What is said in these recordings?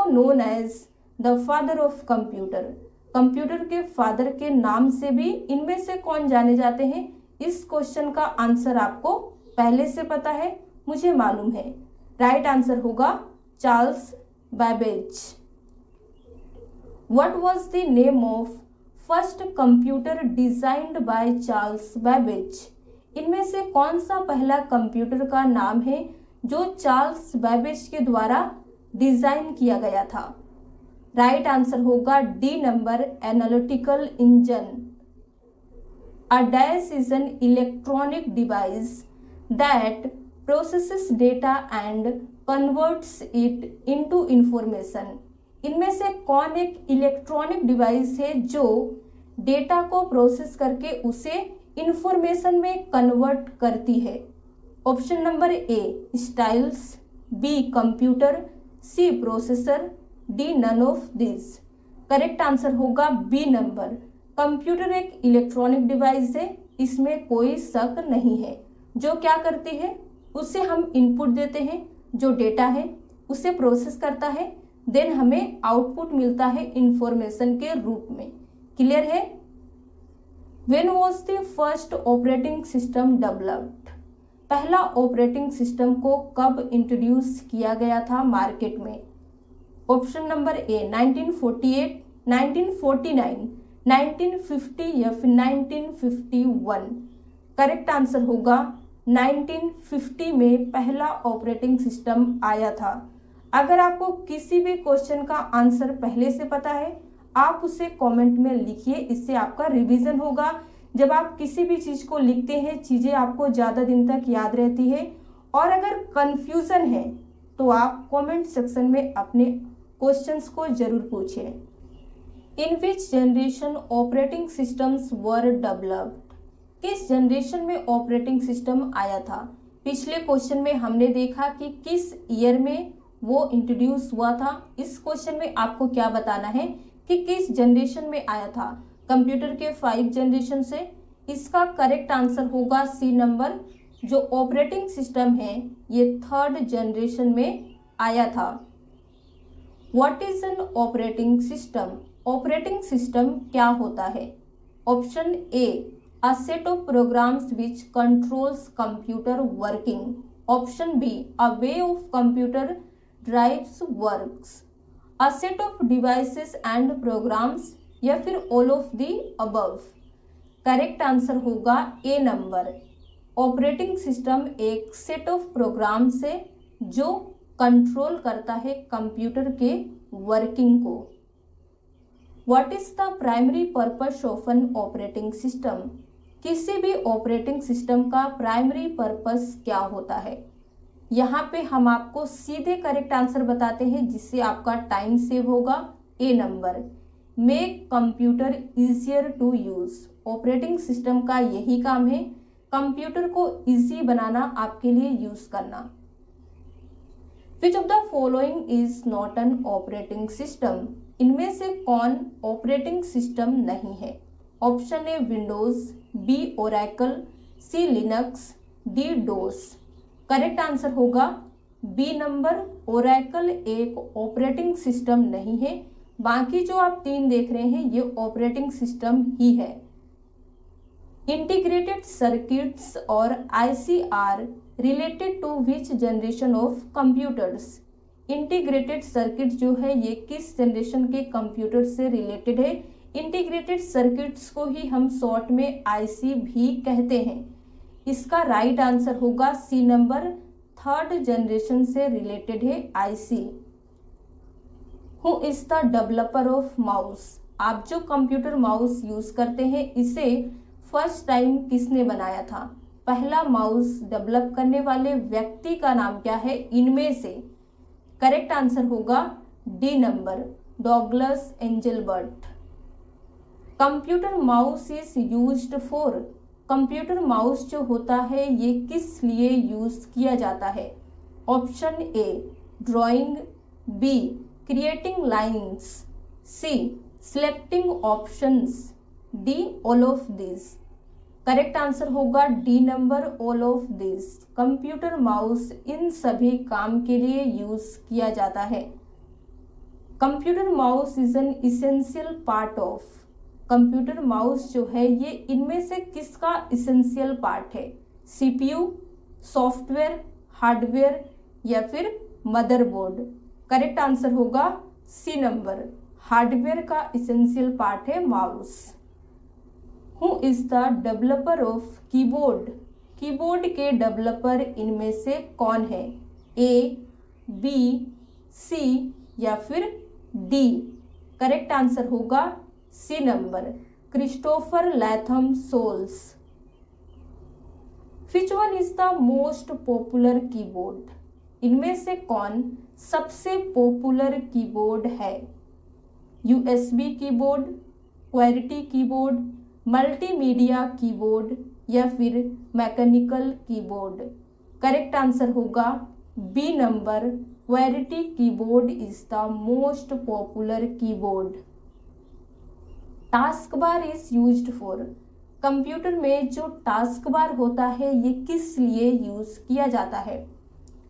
Also known as the father of computer, computer के father के नाम से भी इनमें से कौन जाने जाते हैं? इस क्वेश्चन का आंसर आपको पहले से पता है, मुझे मालूम है। राइट आंसर होगा Charles Babbage. What was the name of first computer designed by Charles Babbage? इनमें से कौन सा पहला कंप्यूटर का नाम है जो चार्ल्स बैबेज के द्वारा डिजाइन किया गया था? राइट आंसर होगा D number, analytical engine. A dash is an electronic device that processes data and converts it into information. इनमें से कौन एक इलेक्ट्रॉनिक डिवाइस है जो डेटा को प्रोसेस करके उसे इंफॉर्मेशन में कन्वर्ट करती है? Option number A styles, B computer, C processor, D none of this. Correct answer होगा बी नंबर, कंप्यूटर एक इलेक्ट्रॉनिक डिवाइस है, इसमें कोई शक नहीं है। जो क्या करती है, उसे हम इनपुट देते हैं, जो डेटा है उसे प्रोसेस करता है, देन हमें आउटपुट मिलता है इंफॉर्मेशन के रूप में। क्लियर है? When was the first operating system developed? पहला ऑपरेटिंग सिस्टम को कब इंट्रोड्यूस किया गया था मार्केट में? ऑप्शन नंबर ए 1948, 1949, 1950 या फिर 1951। करेक्ट आंसर होगा 1950 में पहला ऑपरेटिंग सिस्टम आया था। अगर आपको किसी भी क्वेश्चन का आंसर पहले से पता है, आप उसे कमेंट में लिखिए, इससे आपका रिवीजन होगा। जब आप किसी भी चीज़ को लिखते हैं, चीज़ें आपको ज़्यादा दिन तक याद रहती है। और अगर कंफ्यूजन है तो आप कमेंट सेक्शन में अपने क्वेश्चंस को जरूर पूछिए। In which generation operating systems were developed? किस जनरेशन में ऑपरेटिंग सिस्टम आया था? पिछले क्वेश्चन में हमने देखा कि किस ईयर में वो इंट्रोड्यूस हुआ था। इस क्वेश्चन में आपको क्या बताना है कि किस जनरेशन में आया था? कंप्यूटर के 5 जनरेशन से। इसका करेक्ट आंसर होगा सी नंबर, जो ऑपरेटिंग सिस्टम है ये 3rd जनरेशन में आया था। What is an operating system? Operating system क्या होता है? Option A a set of programs which controls computer working. Option B, a way of computer drives works. A set of devices and programs या फिर all of the above. Correct answer होगा A number, operating system एक set of programme से जो control करता है computer के working को। What is the primary purpose of N operating system? किसी भी ऑपरेटिंग सिस्टम का प्राइमरी पर्पस क्या होता है? यहाँ पे हम आपको सीधे करेक्ट आंसर बताते हैं जिससे आपका टाइम सेव होगा। A number, make computer easier to use. Operating system का यही काम है, कंप्यूटर को इजी बनाना, आपके लिए यूज करना। Which of the following is not an operating system? इनमें से कौन ऑपरेटिंग सिस्टम नहीं है? Option A Windows, B Oracle, C Linux, D DOS. Correct answer होगा बी नंबर, ओरेकल एक ऑपरेटिंग सिस्टम नहीं है। बाकी जो आप 3 देख रहे हैं ये ऑपरेटिंग सिस्टम ही है। इंटीग्रेटेड सर्किट्स और IC are related to which generation of computers? Integrated circuit जो है ये किस जनरेशन के कंप्यूटर से रिलेटेड है? इंटीग्रेटेड सर्किट्स को ही हम शॉर्ट में आईसी भी कहते हैं। इसका राइट आंसर होगा सी नंबर, 3rd जनरेशन से रिलेटेड है IC. Who is the developer of mouse? आप जो कंप्यूटर माउस यूज करते हैं इसे फर्स्ट टाइम किसने बनाया था? पहला माउस डेवलप करने वाले व्यक्ति का नाम क्या है इनमें से? करेक्ट आंसर होगा D number, Douglas Engelbart. Computer mouse is used for? Computer mouse जो होता है ये किस लिए यूज किया जाता है? Option A drawing, B creating lines, C selecting options, D all of this. Correct answer होगा D number, all of this. Computer mouse इन सभी काम के लिए यूज किया जाता है। Computer mouse is an essential part of, computer mouse जो है ये इनमें से किसका इसेंशियल पार्ट है? सीपीयू, सॉफ्टवेयर, हार्डवेयर या फिर मदरबोर्ड? करेक्ट आंसर होगा सी नंबर, हार्डवेयर का इसेंशियल पार्ट है mouse. Who is the developer of keyboard, keyboard के डेवलपर इनमें से कौन है? ए, बी, सी या फिर डी? करेक्ट आंसर होगा C number, Christopher Latham Sholes. Which one is the most popular keyboard, इनमें से कौन सबसे पॉपुलर कीबोर्ड है? USB keyboard, qwerty keyboard, multimedia keyboard या फिर मैकेनिकल कीबोर्ड? करेक्ट आंसर होगा B number, qwerty keyboard is the most popular keyboard. Task bar is used for, computer में जो टास्क बार होता है ये किस लिए यूज किया जाता है?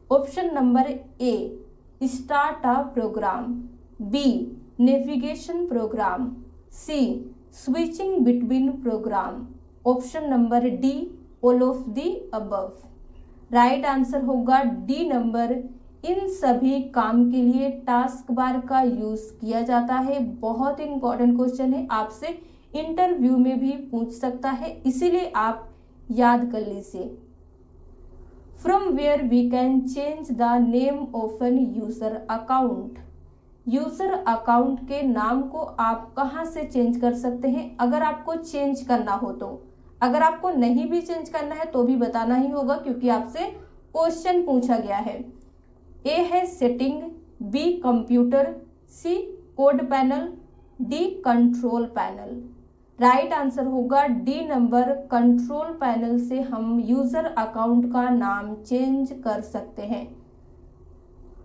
Option number A, start a program, B, navigation program, C, switching between program, option number D, all of the above? Right answer होगा डी नंबर, इन सभी काम के लिए टास्क बार का यूज किया जाता है। बहुत इंपॉर्टेंट क्वेश्चन है, आपसे इंटरव्यू में भी पूछ सकता है, इसीलिए आप याद कर लीजिए। From where we can change the name of an user account, user account के नाम को आप कहाँ से चेंज कर सकते हैं अगर आपको चेंज करना हो तो? अगर आपको नहीं भी चेंज करना है तो भी बताना ही होगा, क्योंकि आपसे क्वेश्चन पूछा गया है। ए है setting, B computer, C code panel, D control panel? Right answer होगा डी नंबर, कंट्रोल पैनल से हम यूजर अकाउंट का नाम चेंज कर सकते हैं।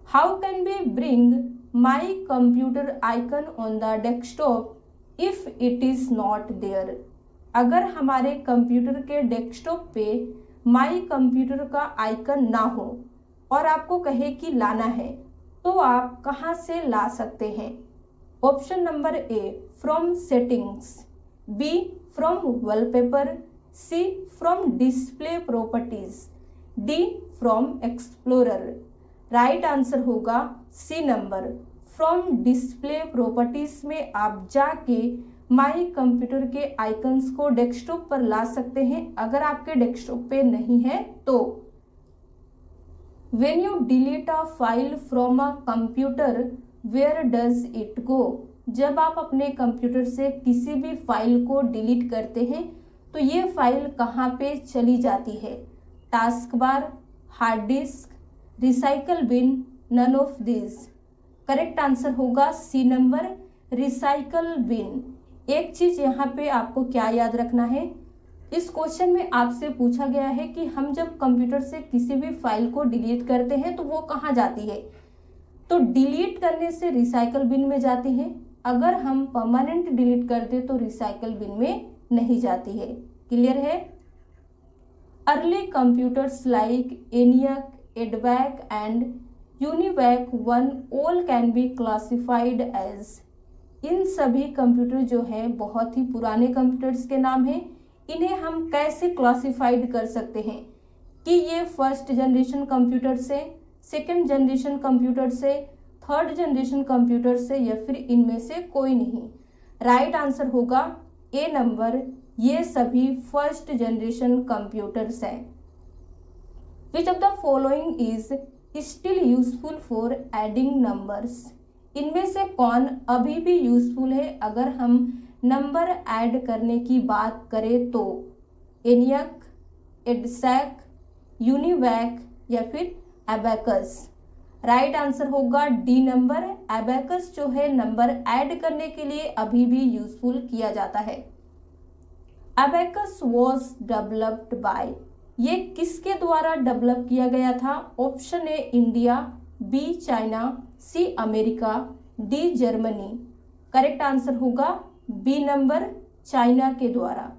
How can be bring my computer icon on the desktop if it is not there, अगर हमारे कंप्यूटर के डेस्कटॉप पे माई कंप्यूटर का आइकन ना हो और आपको कहे कि लाना है, तो आप कहाँ से ला सकते हैं? Option number A, from settings, B from wallpaper, C from display properties, D from explorer? Right answer होगा C number, from display properties में आप जाके माई कंप्यूटर के आइकन्स को डेस्कटॉप पर ला सकते हैं अगर आपके डेस्कटॉप पे नहीं है तो। When you delete a file from a computer, where does it go? जब आप अपने कंप्यूटर से किसी भी फाइल को डिलीट करते हैं तो ये फाइल कहाँ पे चली जाती है? Task bar, hard disk, recycle bin, none of this? Correct answer होगा सी नंबर, रिसाइकल बिन। एक चीज यहाँ पे आपको क्या याद रखना है, इस क्वेश्चन में आपसे पूछा गया है कि हम जब कंप्यूटर से किसी भी फाइल को डिलीट करते हैं तो वो कहाँ जाती है? तो डिलीट करने से रिसाइकल बिन में जाती है, अगर हम परमानेंट डिलीट कर दे तो रिसाइकल बिन में नहीं जाती है। क्लियर है? Early computers like ENIAC, EDVAC and UNIVAC 1 all can be classified as, इन सभी कंप्यूटर जो है बहुत ही पुराने कंप्यूटर्स के नाम हैं, इन्हें हम कैसे क्लासिफाइड कर सकते हैं कि ये फर्स्ट जनरेशन कंप्यूटर से, सेकंड जनरेशन कंप्यूटर से, थर्ड जनरेशन कंप्यूटर से या फिर इनमें से कोई नहीं? राइट आंसर होगा ए नंबर, ये सभी फर्स्ट जनरेशन कंप्यूटर्स हैं। Which of the following is still useful for adding numbers, इनमें से कौन अभी भी यूजफुल है अगर हम नंबर ऐड करने की बात करें तो? एनियक, एडसैक, यूनिवैक या फिर एबैकस? राइट आंसर होगा डी नंबर, एबैकस जो है नंबर ऐड करने के लिए अभी भी यूजफुल किया जाता है। एबैकस वॉज डेवलप्ड बाय, ये किसके द्वारा डेवलप किया गया था? Option A India, B China, C America, D Germany? Correct answer होगा बी नंबर, चाइना के द्वारा।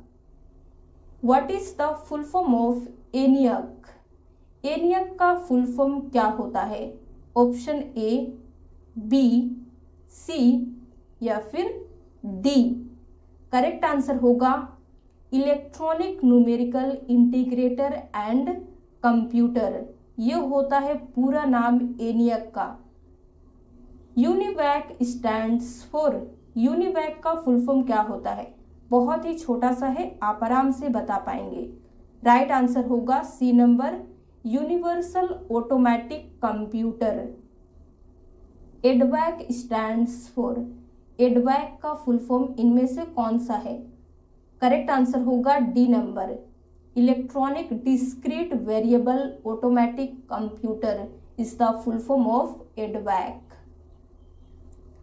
What is the full form of ENIAC, ENIAC का फुल फॉर्म क्या होता है? ऑप्शन ए, बी, सी या फिर डी? करेक्ट आंसर होगा electronic numerical integrator and computer. ये होता है पूरा नाम ENIAC का। यूनिवैक स्टैंड्स फॉर, यूनिवैक का फुल फॉर्म क्या होता है? बहुत ही छोटा सा है, आप आराम से बता पाएंगे। राइट आंसर होगा C number, universal automatic computer. EDVAC stands for, EDVAC का फुल फॉर्म इनमें से कौन सा है? करेक्ट आंसर होगा D number, electronic discrete variable automatic computer is the full form of EDVAC.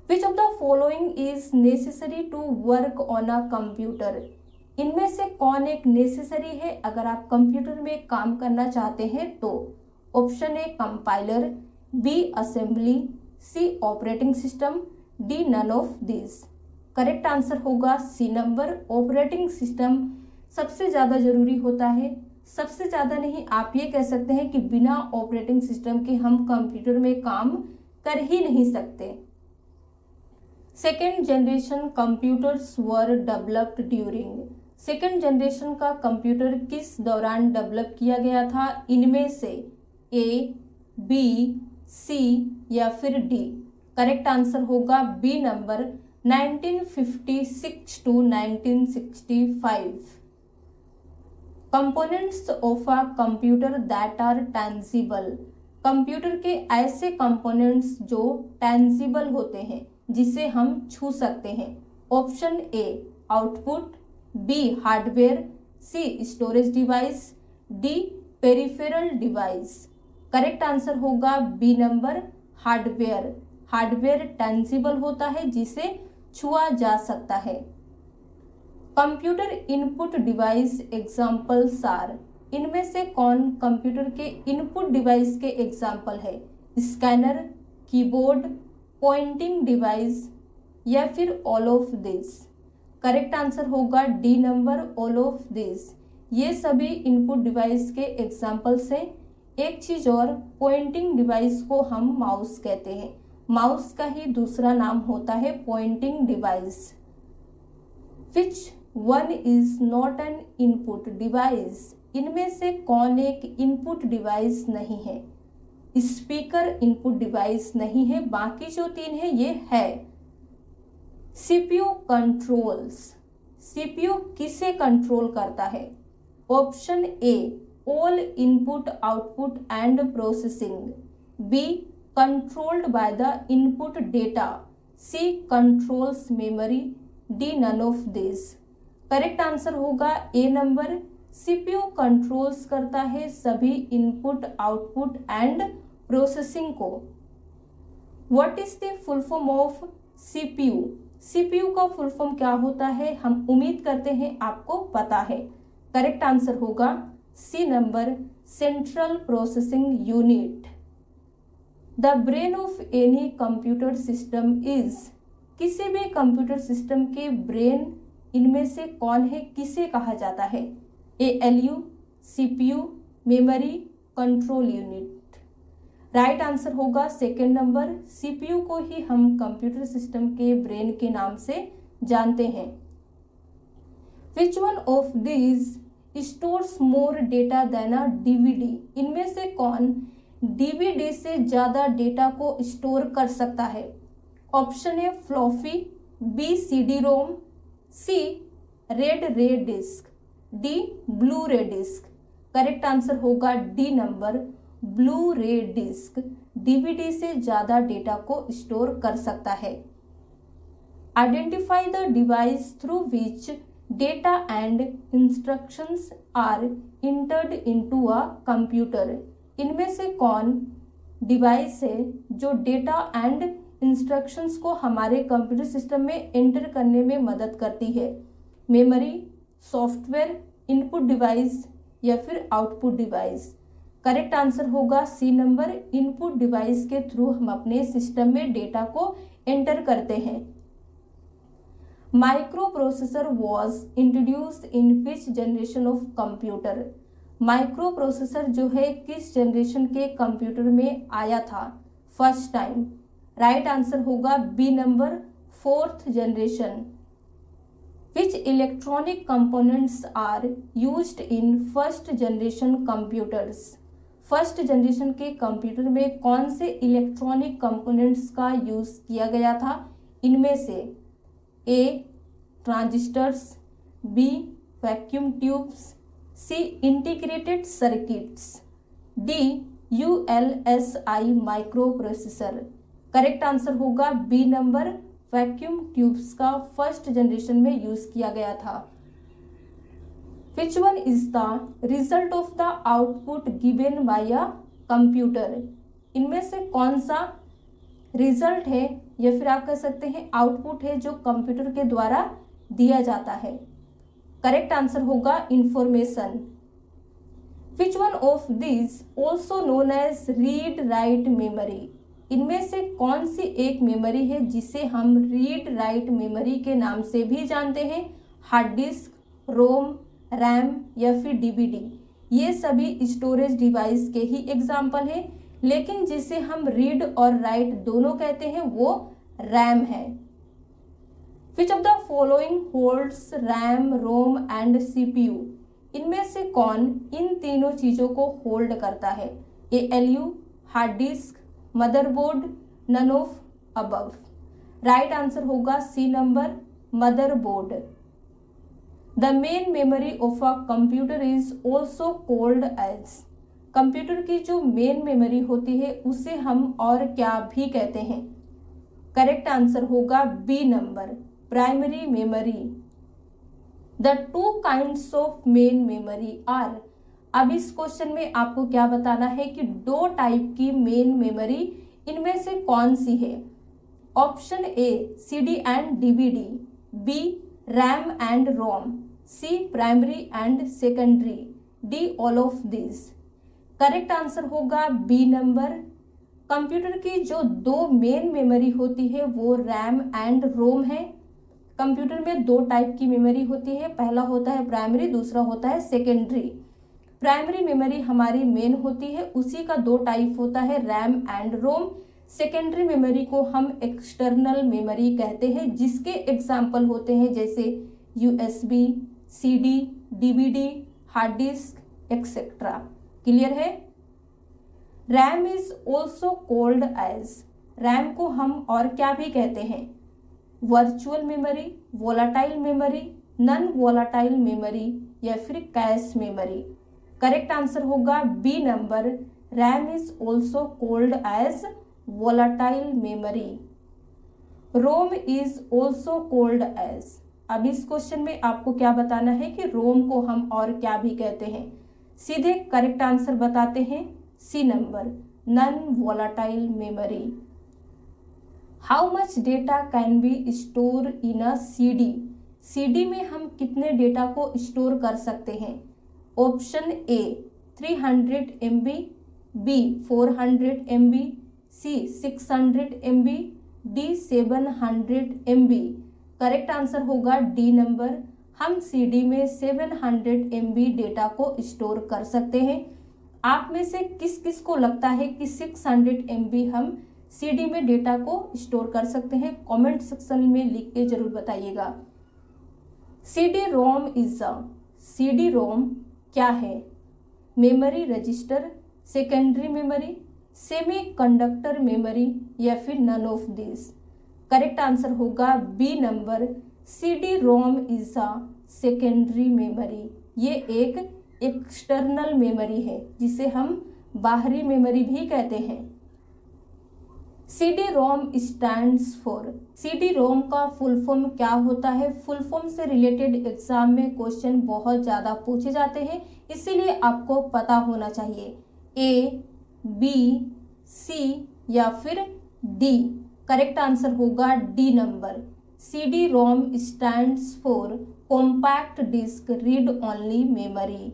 Which of the following is necessary to work on a computer? इनमें से कौन एक नेसेसरी है अगर आप कंप्यूटर में काम करना चाहते हैं तो? Option A compiler, B assembly, C operating system, D none of this. Correct answer होगा सी नंबर, ऑपरेटिंग सिस्टम सबसे ज़्यादा जरूरी होता है। सबसे ज़्यादा नहीं, आप ये कह सकते हैं कि बिना ऑपरेटिंग सिस्टम के हम कंप्यूटर में काम कर ही नहीं सकते। Second generation computers were developed during, second generation का कंप्यूटर किस दौरान डेवलप किया गया था? इनमें से ए, बी, सी या फिर डी? करेक्ट आंसर होगा B number, 1956 to 1965। Components of a computer that are tangible, computer के ऐसे कंपोनेंट्स जो टेंजिबल होते हैं, जिसे हम छू सकते हैं। Option A output, B hardware, C storage device, D peripheral device. Correct answer होगा B number, hardware. Hardware tangible होता है, जिसे छुआ जा सकता है। Computer input device examples are, इनमें से कौन कंप्यूटर के इनपुट डिवाइस के एग्जाम्पल है? स्कैनर, कीबोर्ड, पॉइंटिंग डिवाइस या फिर all of this? Correct answer होगा D number, all of this. ये सभी इनपुट डिवाइस के एग्जाम्पल्स हैं। एक चीज और, पॉइंटिंग डिवाइस को हम माउस कहते हैं, माउस का ही दूसरा नाम होता है pointing device. Which one is not N input device, इनमें से कौन एक इनपुट डिवाइस नहीं है? स्पीकर इनपुट डिवाइस नहीं है, बाकी जो तीन है ये है। सीपीयू कंट्रोल्स, सीपीयू किसे कंट्रोल करता है? Option A all input output and processing, B controlled by the input data, C controls memory, D none of this. Correct answer होगा ए नंबर, सीपीयू कंट्रोल्स करता है सभी इनपुट आउटपुट एंड प्रोसेसिंग को। What is the full form of CPU? CPU का full form क्या होता है? हम उम्मीद करते हैं आपको पता है। करेक्ट आंसर होगा C number, central processing unit. The brain of any computer system is, किसी भी कंप्यूटर सिस्टम के ब्रेन इनमें से कौन है, किसे कहा जाता है? ALU, CPU, memory, control unit. Right answer होगा सेकेंड नंबर, CPU को ही हम कंप्यूटर सिस्टम के ब्रेन के नाम से जानते हैं। Which one of this stores more data than a DVD, इनमें से कौन DVD से ज़्यादा डेटा को स्टोर कर सकता है? Option A floppy, B CD ROM, C red ray disk, D Blu ray disk. Correct answer होगा D number, Blu ray disk DVD से ज़्यादा डेटा को स्टोर कर सकता है। Identify the device through which data and instructions are entered into a computer, इनमें से कौन डिवाइस है जो डेटा एंड इंस्ट्रक्शंस को हमारे कंप्यूटर सिस्टम में एंटर करने में मदद करती है? मेमोरी, सॉफ्टवेयर, इनपुट डिवाइस या फिर आउटपुट डिवाइस? करेक्ट आंसर होगा सी नंबर, इनपुट डिवाइस के थ्रू हम अपने सिस्टम में डेटा को एंटर करते हैं। Microprocessor was introduced in which generation of computer, microprocessor जो है किस जनरेशन के कंप्यूटर में आया था फर्स्ट टाइम? राइट आंसर होगा B number, 4th generation. Which electronic components are used in first generation computers. First generation के computer में कौन से इलेक्ट्रॉनिक कंपोनेंट्स का यूज किया गया था? इनमें से A transistors, B vacuum tubes, C integrated circuits, D ULSI micro processor. Correct answer होगा बी नंबर, वैक्यूम ट्यूब्स का फर्स्ट जनरेशन में यूज किया गया था। Which one is the result of the output given by a computer. इनमें से कौन सा रिजल्ट है या फिर आप कह सकते हैं आउटपुट है जो कंप्यूटर के द्वारा दिया जाता है? करेक्ट आंसर होगा information. Which one of this also known as read write memory. इनमें से कौन सी एक मेमोरी है जिसे हम रीड राइट मेमोरी के नाम से भी जानते हैं? हार्ड डिस्क, रोम, रैम या फिर डीवीडी। ये सभी स्टोरेज डिवाइस के ही एग्जाम्पल हैं, लेकिन जिसे हम रीड और राइट दोनों कहते हैं वो रैम है। Which of the following holds RAM, ROM and CPU. इनमें से कौन इन तीनों चीजों को होल्ड करता है? ALU, hard disk, motherboard, none of above. Right answer होगा C number, motherboard. The main memory of a computer is also called as. Computer की जो मेन मेमोरी होती है उसे हम और क्या भी कहते हैं? करेक्ट आंसर होगा B number, primary memory. The two kinds of main memory are. अब इस क्वेश्चन में आपको क्या बताना है कि दो टाइप की मेन मेमोरी इनमें से कौन सी है? Option A CD and DVD, B RAM and ROM, C primary and secondary, D all of this. Correct answer होगा बी नंबर। कंप्यूटर की जो दो मेन मेमोरी होती है वो रैम एंड रोम है। कंप्यूटर में दो टाइप की मेमोरी होती है, पहला होता है प्राइमरी, दूसरा होता है सेकेंडरी। प्राइमरी मेमोरी हमारी मेन होती है, उसी का दो टाइप होता है RAM and ROM. Secondary memory को हम एक्सटर्नल मेमोरी कहते हैं, जिसके एग्जाम्पल होते हैं जैसे USB, CD, DVD, hard disk etcetera. Clear है? RAM is also called as. RAM को हम और क्या भी कहते हैं? Virtual memory, volatile memory, non volatile memory या फिर कैश मेमोरी। करेक्ट आंसर होगा B number, RAM is also called as volatile memory. ROM is also called as. अब इस क्वेश्चन में आपको क्या बताना है कि रोम को हम और क्या भी कहते हैं? सीधे करेक्ट आंसर बताते हैं C number, non volatile memory. How much data can be store in a CD. CD में हम कितने डेटा को स्टोर कर सकते हैं? Option A 300 MB, B 400 MB, C 600 MB, D 700 MB। Correct answer होगा डी नंबर। हम सीडी में 700 MB डेटा को स्टोर कर सकते हैं। आप में से किस किस को लगता है कि 600 MB हम सीडी में डेटा को स्टोर कर सकते हैं? कमेंट सेक्शन में लिख के जरूर बताइएगा। CD ROM is a. CD ROM क्या है? Memory register, secondary memory, semi conductor memory या फिर none of this. Correct answer होगा B number, CD ROM is a secondary memory. ये एक एक्सटर्नल मेमोरी है जिसे हम बाहरी मेमोरी भी कहते हैं। CD ROM stands for. CD ROM का फुल फॉर्म क्या होता है? फुल फॉर्म से रिलेटेड एग्जाम में क्वेश्चन बहुत ज़्यादा पूछे जाते हैं, इसीलिए आपको पता होना चाहिए। ए, बी, सी या फिर डी। करेक्ट आंसर होगा D number. CD ROM stands for compact disk read only memory.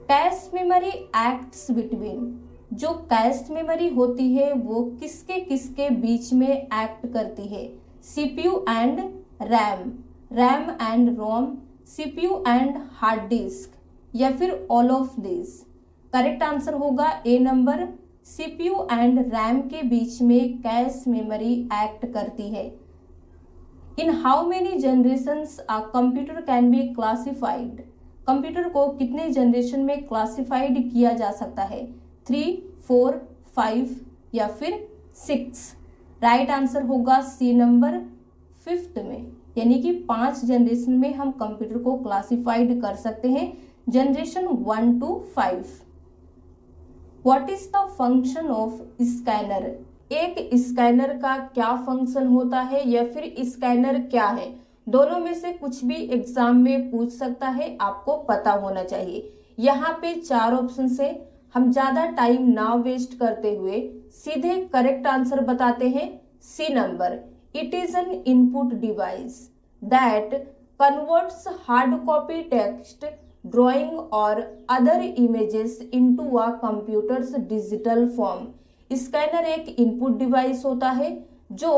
Cache memory acts between. जो कैश मेमोरी होती है वो किसके किसके बीच में एक्ट करती है? CPU and RAM, RAM and ROM, CPU and hard disk या फिर all of this. Correct answer होगा A number, CPU and RAM के बीच में कैश मेमोरी एक्ट करती है। In how many generations a computer can be classified, computer को कितने जनरेशन में क्लासिफाइड किया जा सकता है, 3, 4, 5 या फिर 6। राइट आंसर होगा सी नंबर 5 में, यानी कि 5 जनरेशन में हम कंप्यूटर को क्लासिफाइड कर सकते हैं, generation 1 to 5। What is the function of scanner, एक स्कैनर का क्या फंक्शन होता है या फिर स्कैनर क्या है, दोनों में से कुछ भी एग्जाम में पूछ सकता है, आपको पता होना चाहिए। यहाँ पे 4 ऑप्शन से हम ज्यादा टाइम ना वेस्ट करते हुए सीधे करेक्ट आंसर बताते हैं, C number. It is an input device that converts hard copy text, drawing और other images into a computers digital form. Scanner एक इनपुट डिवाइस होता है जो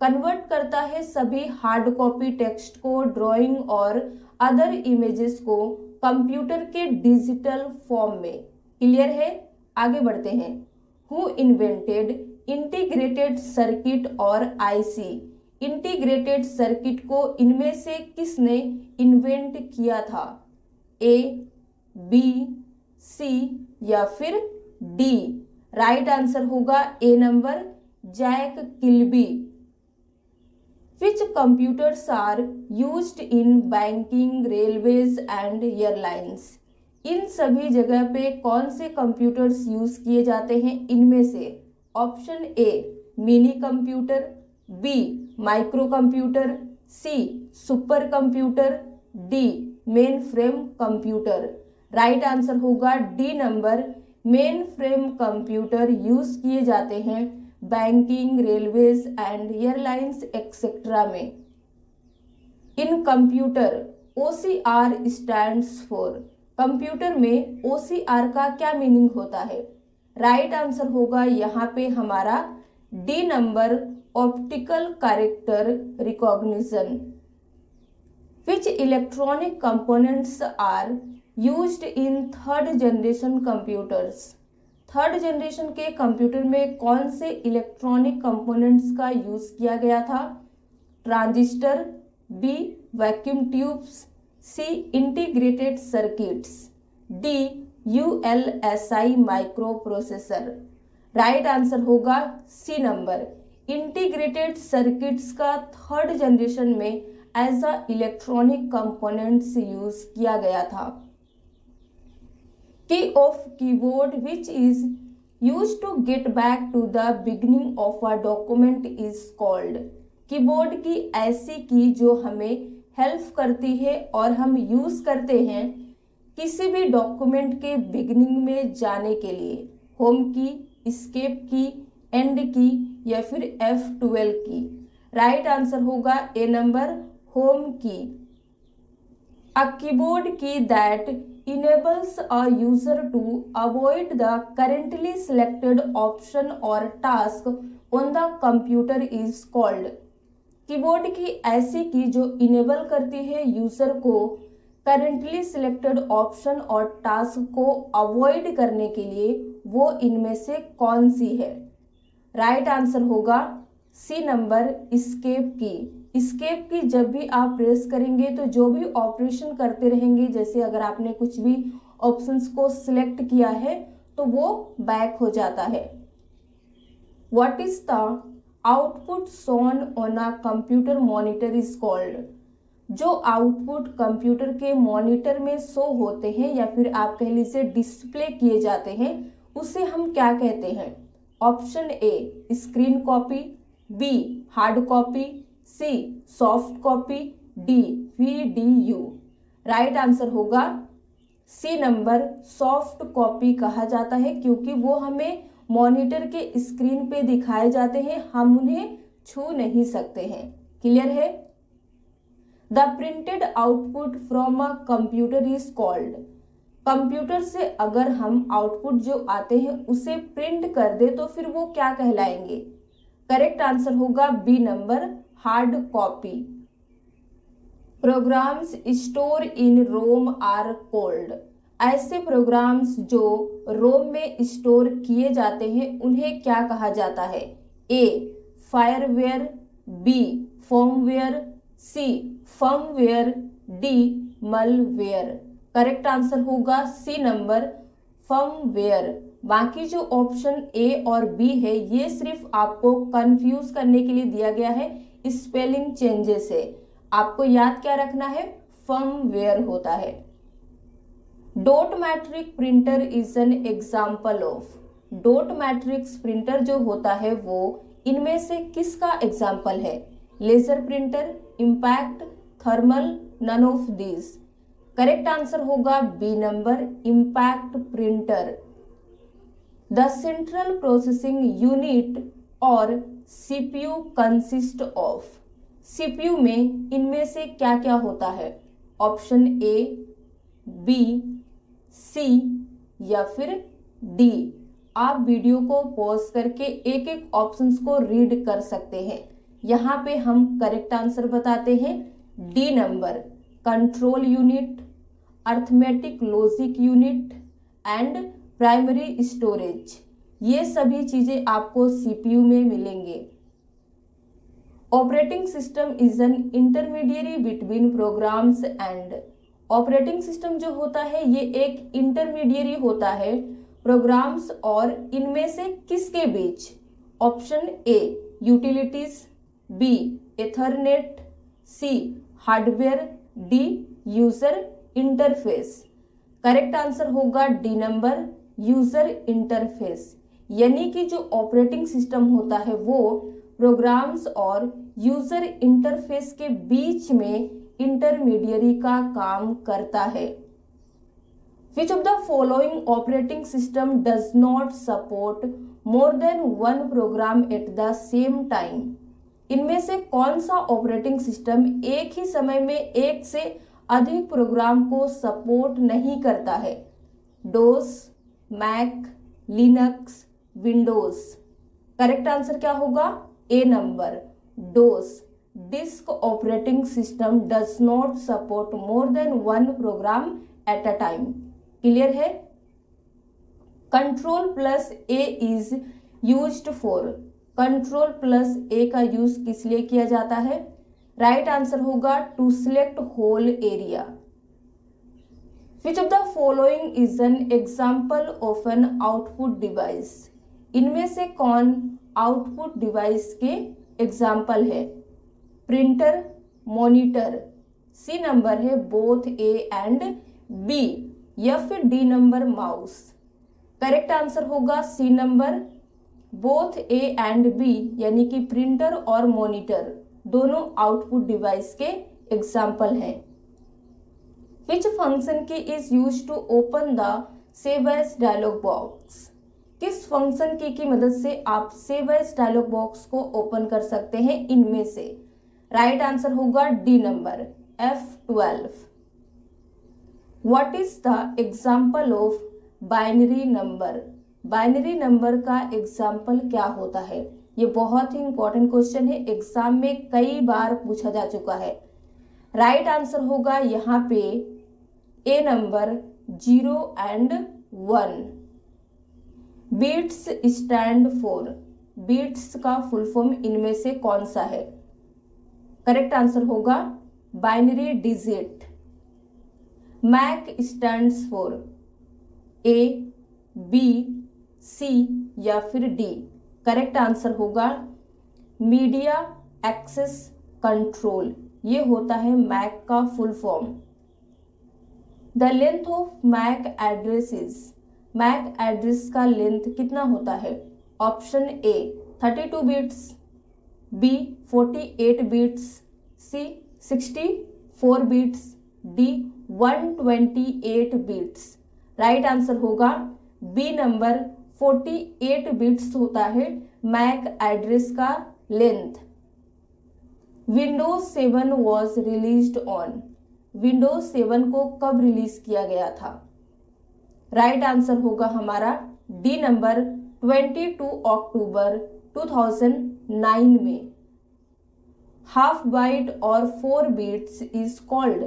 कन्वर्ट करता है सभी हार्ड कॉपी टेक्स्ट को, ड्राइंग और अदर इमेजेस को कंप्यूटर के डिजिटल फॉर्म में। क्लियर है? आगे बढ़ते हैं। हु इन्वेंटेड इंटीग्रेटेड सर्किट और आईसी, इंटीग्रेटेड सर्किट को इनमें से किसने इन्वेंट किया था, ए, बी, सी या फिर डी? राइट आंसर होगा A number, Jack Kilby. Which computers are used in banking, railways and airlines? इन सभी जगह पे कौन से कंप्यूटर्स यूज किए जाते हैं इनमें से? Option A mini computer, B micro computer, C super computer, D main frame computer. Right answer होगा D number, main frame computer use किए जाते हैं banking, railways and airlines etcetera में। In computer OCR stands for, computer में OCR का क्या meaning होता है? राइट आंसर होगा यहाँ पे हमारा D number, optical character recognition. Which electronic components are used in third generation computers? Third generation के कंप्यूटर में कौन से इलेक्ट्रॉनिक कंपोनेंट्स का यूज किया गया था? Transistor, B vacuum tubes, C integrated circuits, D ULSI microprocessor. Right answer होगा C number, integrated circuits का थर्ड जनरेशन में as a electronic components use किया गया था। Key of keyboard which is used to get back to the beginning of a document is called। Keyboard की ऐसी की जो हमें हेल्प करती है और हम यूज करते हैं किसी भी डॉक्यूमेंट के बिगिनिंग में जाने के लिए, होम की, एस्केप की, एंड की या फिर F12 की। राइट आंसर होगा ए नंबर, होम की। A keyboard key that enables a user to avoid the currently selected option or task on the computer is called। Keyboard की ऐसी की जो इनेबल करती है यूजर को करंटली सिलेक्टेड ऑप्शन और टास्क को अवॉइड करने के लिए, वो इनमें से कौन सी है? राइट आंसर होगा सी नंबर, एस्केप की। एस्केप की जब भी आप प्रेस करेंगे तो जो भी ऑपरेशन करते रहेंगे, जैसे अगर आपने कुछ भी ऑप्शंस को सिलेक्ट किया है तो वो बैक हो जाता है। What is the output shown on a computer monitor is called? जो आउटपुट कंप्यूटर के मॉनिटर में शो होते हैं या फिर आप कह लीजिए डिस्प्ले किए जाते हैं, उसे हम क्या कहते हैं? Option A screen copy, B hard copy, C soft copy, D VDU। Right answer होगा सी नंबर, सॉफ्ट कॉपी कहा जाता है क्योंकि वो हमें मॉनिटर के स्क्रीन पे दिखाए जाते हैं, हम उन्हें छू नहीं सकते हैं। क्लियर है? The printed output from a computer is called. Computer से अगर हम आउटपुट जो आते हैं उसे प्रिंट कर दे तो फिर वो क्या कहलाएंगे? करेक्ट आंसर होगा B number, hard copy. Programs store in ROM are called. ऐसे प्रोग्राम्स जो रोम में स्टोर किए जाते हैं उन्हें क्या कहा जाता है? A fireware, B firmware, C firmware, D malware. Correct answer होगा सी नंबर फर्मवेयर। बाकी जो ऑप्शन ए और बी है ये सिर्फ आपको कंफ्यूज करने के लिए दिया गया है स्पेलिंग चेंजेस से। आपको याद क्या रखना है? फर्मवेयर होता है। Dot matrix printer is an example of. Dot matrix printer जो होता है वो इनमें से किसका एग्जाम्पल है? Laser printer, impact, thermal, none of this. Correct answer होगा B number impact printer. The central processing unit और सीपीयू कंसिस्ट ऑफ। सीपीयू में इनमें से क्या क्या होता है? ऑप्शन ए, बी, सी या फिर डी। आप वीडियो को पॉज करके एक एक ऑप्शंस को रीड कर सकते हैं। यहाँ पे हम करेक्ट आंसर बताते हैं D number control unit, arithmetic logic unit and primary storage. ये सभी चीजें आपको सीपीयू में मिलेंगे। Operating system is an intermediary between programs and. Operating system जो होता है ये एक इंटरमीडिएरी होता है प्रोग्राम्स और इनमें से किसके बीच? Option A utilities, B ethernet, C hardware, D user interface. Correct answer होगा डी नंबर यूजर इंटरफेस। यानी कि जो ऑपरेटिंग सिस्टम होता है वो प्रोग्राम्स और यूजर इंटरफेस के बीच में इंटरमीडिएरी का काम करता है। Which of the following operating system does not support more than one program at the same time? इनमें से कौन सा ऑपरेटिंग सिस्टम एक ही समय में एक से अधिक प्रोग्राम को सपोर्ट नहीं करता है? DOS, Mac, Linux, Windows. Correct answer क्या होगा? A number DOS. Disk operating system does not support more than one program at a time. Clear है? Control plus A is used for. Control plus A का use किस लिए किया जाता है? Right answer होगा to select whole area. Which of the following is an example of an output device? इनमें से कौन आउटपुट डिवाइस के एग्जाम्पल है? Printer, monitor. सी नंबर है बोथ ए एंड बी या फिर D number mouse. Correct answer होगा C number both A and B, यानी कि प्रिंटर और मॉनिटर दोनों आउटपुट डिवाइस के एग्जाम्पल हैं। Which function key is use to open the save as dialog box? किस फंक्शन की मदद से आप सेव एज डायलॉग बॉक्स को ओपन कर सकते हैं इनमें से? राइट आंसर होगा D number F12। What is the example of binary number? Binary number का एग्जाम्पल क्या होता है? ये बहुत ही इंपॉर्टेंट क्वेश्चन है, एग्जाम में कई बार पूछा जा चुका है। राइट आंसर होगा यहाँ पे A number 0 and 1। Bits stand for. Bits का फुल फॉर्म इनमें से कौन सा है? करेक्ट आंसर होगा binary digit. MAC stands for A, B, C या फिर डी। करेक्ट आंसर होगा मीडिया एक्सेस कंट्रोल। ये होता है मैक का full form. The length of MAC address is. MAC address का लेंथ कितना होता है? Option A 32 bits, B 48 bits, C 64 bits, D 128 bits. Right answer होगा बी नंबर 48 बिट्स होता है मैक एड्रेस का length. Windows 7 was released on. Windows 7 को कब रिलीज किया गया था? राइट आंसर होगा हमारा डी नंबर 22 अक्टूबर 2009 में। हाफ बाइट और 4 bits is called.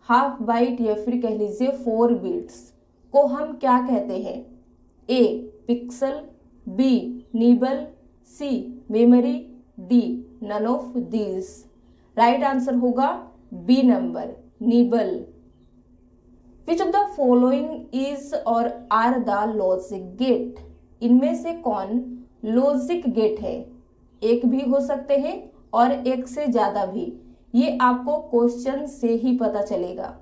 Half byte या फिर कह लीजिए 4 बिट्स को हम क्या कहते हैं? A pixel, B nibble, C memory, D none of these. Right answer होगा B number, nibble. Which of the following is or are the logic gate? इनमें से कौन लॉजिक गेट है? एक भी हो सकते हैं और एक से ज्यादा भी, ये आपको क्वेश्चन से ही पता चलेगा।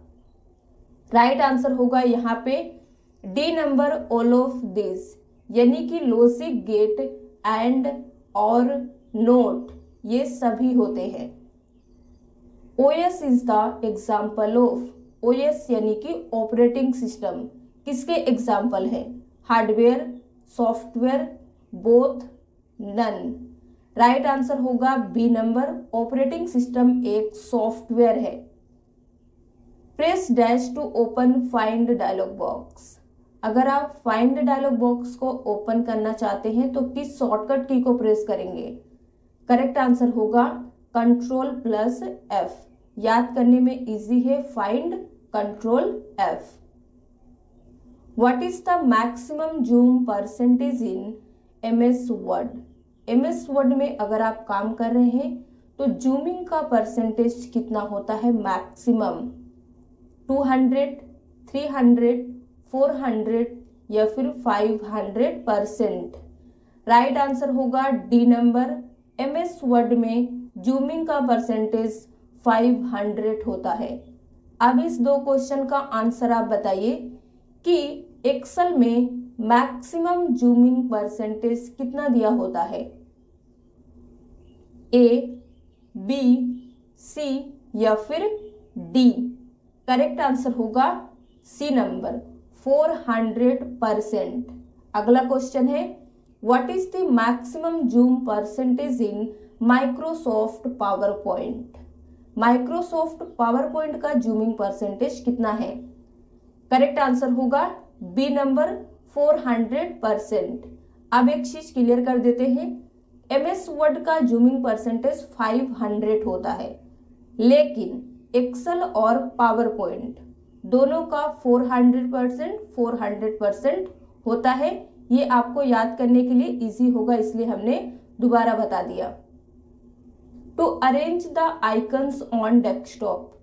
राइट आंसर होगा यहाँ पे D number, all of this, यानी कि लॉजिक गेट एंड और नोट ये सभी होते हैं। OS is the example of, OS यानी कि ऑपरेटिंग सिस्टम, किसके एग्जाम्पल है? Hardware, software, both, none. Right answer होगा बी नंबर, ऑपरेटिंग सिस्टम एक सॉफ्टवेयर है। Press dash to open find dialog box. अगर आप फाइंड डायलॉग बॉक्स को ओपन करना चाहते हैं तो किस शॉर्टकट की को प्रेस करेंगे? करेक्ट आंसर होगा कंट्रोल प्लस एफ। याद करने में इजी है, find control F. What is the maximum zoom percentage in MS word? MS word में अगर आप काम कर रहे हैं तो जूमिंग का परसेंटेज कितना होता है मैक्सिमम? 200, 300, 400 या फिर 500%। राइट आंसर होगा डी नंबर, एमएस वर्ड में जूमिंग का परसेंटेज 500 होता है। अब इस दो क्वेश्चन का आंसर आप बताइए कि एक्सेल में मैक्सिमम जूमिंग परसेंटेज कितना दिया होता है? ए, बी, सी या फिर डी? करेक्ट आंसर होगा सी नंबर, 400%। अगला क्वेश्चन है what is the maximum zoom percentage in Microsoft power point? Microsoft power point का जूमिंग परसेंटेज कितना है? करेक्ट आंसर होगा बी नंबर, 400%। अब एक चीज क्लियर कर देते हैं, एमएस वर्ड का जूमिंग परसेंटेज 500 होता है, लेकिन एक्सेल और पावर पॉइंट दोनों का 400% होता है। ये आपको याद करने के लिए इजी होगा, इसलिए हमने दोबारा बता दिया। To arrange the icons on desktop.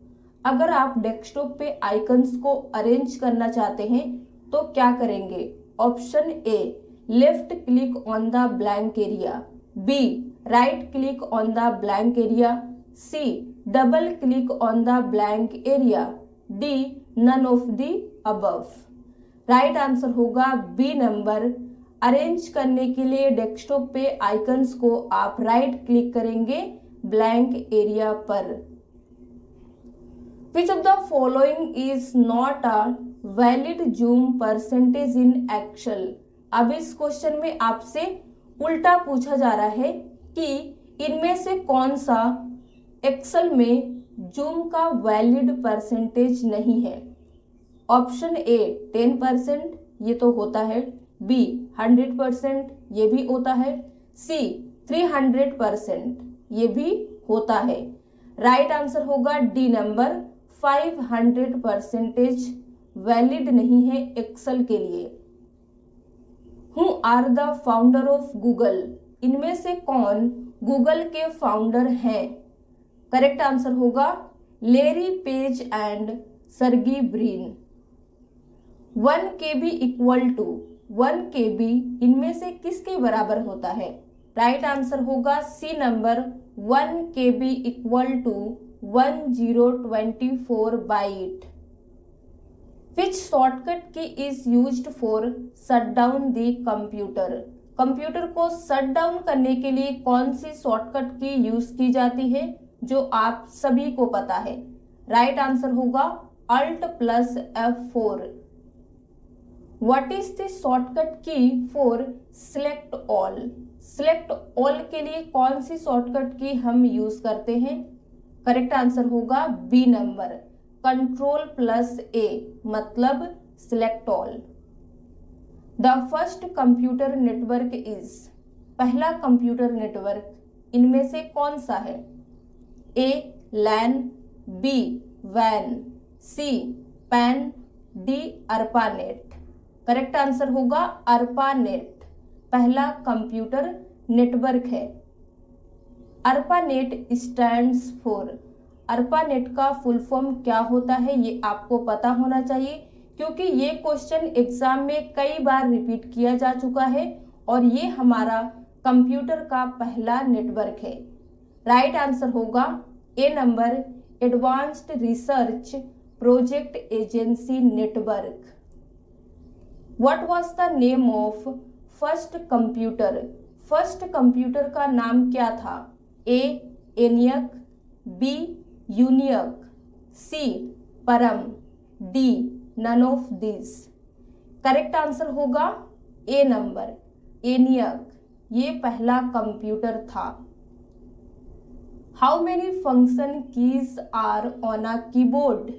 अगर आप डेस्कटॉप पे आइकन्स को अरेंज करना चाहते हैं तो क्या करेंगे? Option A left click on the blank area, B right click on the blank area, C double click on the blank area, D none of the above. Right answer होगा B number, arrange करने के लिए desktop पे icons को आप right click करेंगे blank area पर। Which of the following is not a valid zoom percentage in Excel? अब इस क्वेश्चन में आपसे उल्टा पूछा जा रहा है कि इनमें से कौन सा एक्सेल में जूम का वैलिड परसेंटेज नहीं है। ऑप्शन ए 10%, ये तो होता है, बी 100%, ये भी होता है, सी 300%, ये भी होता है। राइट आंसर होगा डी नंबर, 500% वैलिड नहीं है एक्सेल के लिए। Who are the founder of Google? इनमें से कौन गूगल के फाउंडर हैं? करेक्ट आंसर होगा Larry Page and Sergey Brin. 1 KB equal to 1 KB इनमें से किसके बराबर होता है? राइट आंसर होगा C number, 1 KB equal to 1024 byte. Which shortcut key is used for shut down the computer? Computer को शट डाउन करने के लिए कौन सी शॉर्टकट की यूज की जाती है जो आप सभी को पता है? राइट आंसर होगा alt plus F4। What is the shortcut key for select all? Select all के लिए कौन सी शॉर्टकट की हम यूज करते हैं? करेक्ट आंसर होगा B number, control plus A, मतलब select all. The first computer network is, पहला कंप्यूटर नेटवर्क इनमें से कौन सा है? ए लैन, बी वैन, C PAN, D ARPANET. Correct answer होगा ARPANET, पहला कंप्यूटर नेटवर्क है। ARPANET स्टैंड्स फॉर, ARPANET का फुल फॉर्म क्या होता है ये आपको पता होना चाहिए, क्योंकि ये क्वेश्चन एग्जाम में कई बार रिपीट किया जा चुका है और ये हमारा कंप्यूटर का पहला नेटवर्क है। राइट आंसर होगा A number, advanced research project agency network. What was the name of first computer, first computer का नाम क्या था? ए ENIAC, B UNIVAC, C Param, D none of this. Correct answer होगा ए नंबर, एनियक, ये पहला computer था। How many function keys are on a keyboard,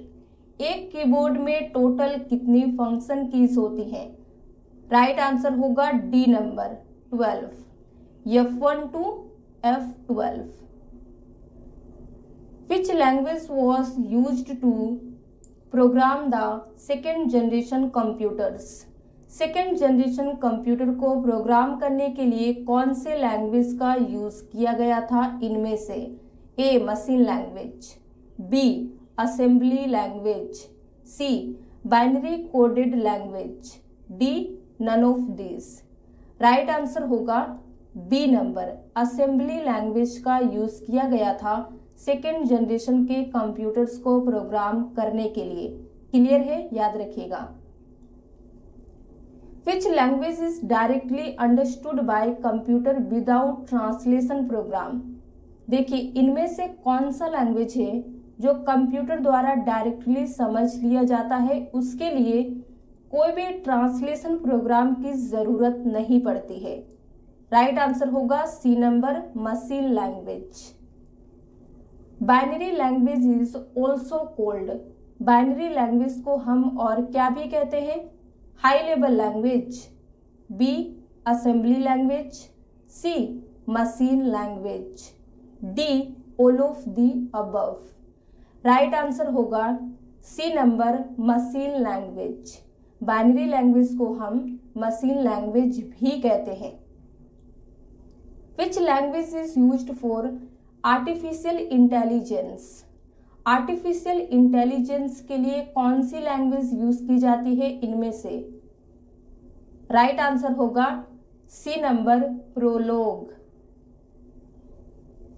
एक keyboard में टोटल कितनी फंक्शन कीज होती हैं? राइट आंसर होगा D number 12, F1 to F12। Which language was used to program the second generation computers, second generation computer को program करने के लिए कौन से लैंग्वेज का यूज किया गया था? इनमें से A machine language, B assembly language, C binary coded language, D none of this. Right answer होगा बी नंबर, असेंबली लैंग्वेज का यूज किया गया था सेकेंड जनरेशन के कंप्यूटर्स को प्रोग्राम करने के लिए। क्लियर है, याद रखिएगा। Which language is directly understood by computer without translation program, देखिए इनमें से कौन सा लैंग्वेज है जो कंप्यूटर द्वारा डायरेक्टली समझ लिया जाता है, उसके लिए कोई भी ट्रांसलेशन प्रोग्राम की जरूरत नहीं पड़ती है। राइट आंसर होगा C number, machine language. Binary language is also called, binary language को हम और क्या भी कहते हैं? High level language, B assembly language, C machine language, D all of the above. Right answer होगा C number, machine language. Binary language को हम मशीन लैंग्वेज भी कहते हैं। Which language is used for artificial intelligence, artificial intelligence के लिए कौन सी language use की जाती है? इनमें से राइट आंसर होगा C number, Prolog.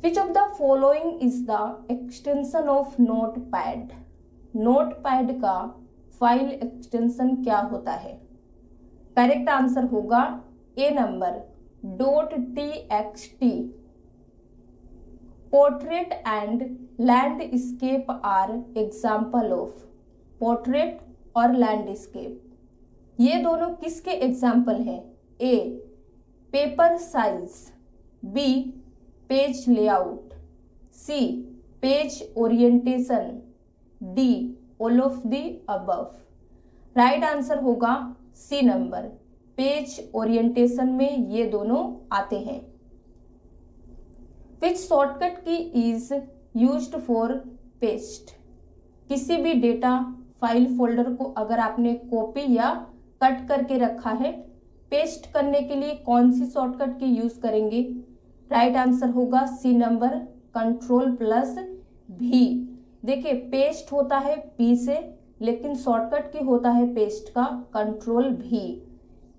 Which of the following is the extension of Notepad, Notepad का फाइल एक्सटेंशन क्या होता है? करेक्ट आंसर होगा A number, .txt। Portrait and landscape are example of, portrait और लैंडस्केप ये दोनों किसके एग्जाम्पल हैं? A paper size, B page layout, C page orientation, D all of the above. Right answer होगा सी नंबर, पेज ओरिएंटेशन में ये दोनों आते हैं। विच shortcut key is used for paste, किसी भी डेटा फाइल फोल्डर को अगर आपने कॉपी या कट करके रखा है, पेस्ट करने के लिए कौन सी शॉर्टकट की यूज करेंगे? राइट आंसर होगा सी नंबर, Ctrl+V। देखिए पेस्ट होता है पी से, लेकिन शॉर्टकट की होता है पेस्ट का Ctrl+V।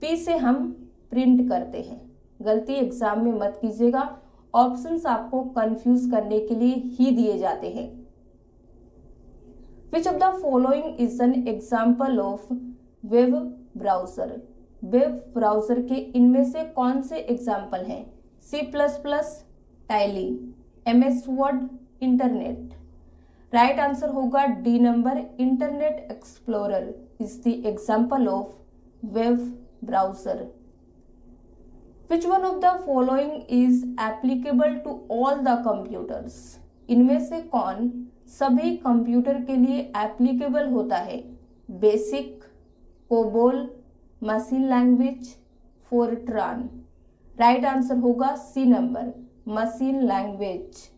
पी से हम प्रिंट करते हैं, गलती एग्जाम में मत कीजिएगा, ऑप्शंस आपको कंफ्यूज करने के लिए ही दिए जाते हैं। Which of the following is an example of web browser, web browser के इनमें से कौन से एग्जाम्पल हैं? C++, Tally, MS Word, internet. Right answer होगा D number, internet explorer is the example of web browser. Which one of the following is applicable to all the computers, इनमें से कौन सभी कंप्यूटर के लिए एप्लीकेबल होता है? BASIC, COBOL, machine language, FORTRAN. Right answer होगा C number, machine language.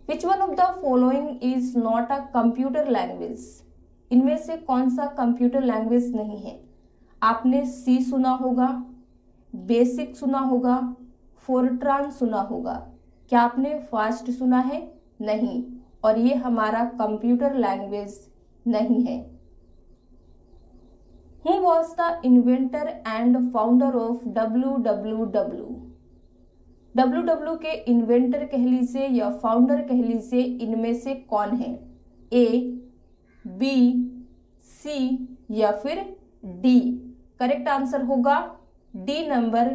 Which one of the following is not a computer language, इनमें से कौन सा कंप्यूटर लैंग्वेज नहीं है? आपने सी सुना होगा, बेसिक सुना होगा, फोरट्रान सुना होगा। क्या आपने फास्ट सुना है? नहीं, और ये हमारा कंप्यूटर लैंग्वेज नहीं है। Who was the inventor and founder of WWW? WWW के इन्वेंटर कह लीजिए या फाउंडर कह लीजिए, इनमें से कौन है? ए, बी, सी या फिर डी? करेक्ट आंसर होगा डी नंबर,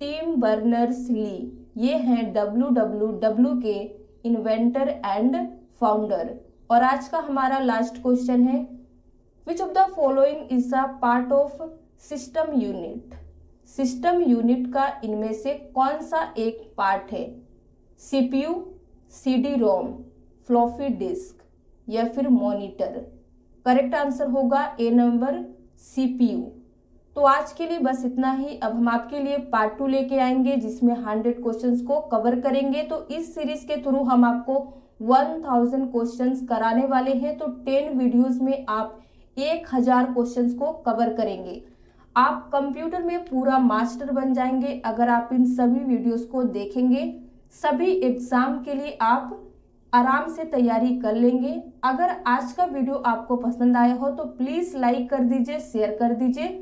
टिम बर्नर्स-ली। ये हैं WWW के इन्वेंटर एंड फाउंडर। और आज का हमारा लास्ट क्वेश्चन है, which of the following is a part of system unit? System unit का इनमें से कौन सा एक पार्ट है? CPU, CD-ROM, फ्लॉपी डिस्क या फिर मॉनिटर? करेक्ट आंसर होगा ए नंबर, CPU। तो आज के लिए बस इतना ही। अब हम आपके लिए पार्ट 2 लेके आएंगे जिसमें 100 क्वेश्चंस को कवर करेंगे। तो इस सीरीज के थ्रू हम आपको 1000 क्वेश्चंस कराने वाले हैं। तो 10 वीडियोस में आप 1000 क्वेश्चंस को कवर करेंगे। आप कंप्यूटर में पूरा मास्टर बन जाएंगे अगर आप इन सभी वीडियोस को देखेंगे। सभी एग्जाम के लिए आप आराम से तैयारी कर लेंगे। अगर आज का वीडियो आपको पसंद आया हो तो प्लीज लाइक कर दीजिए, शेयर कर दीजिए।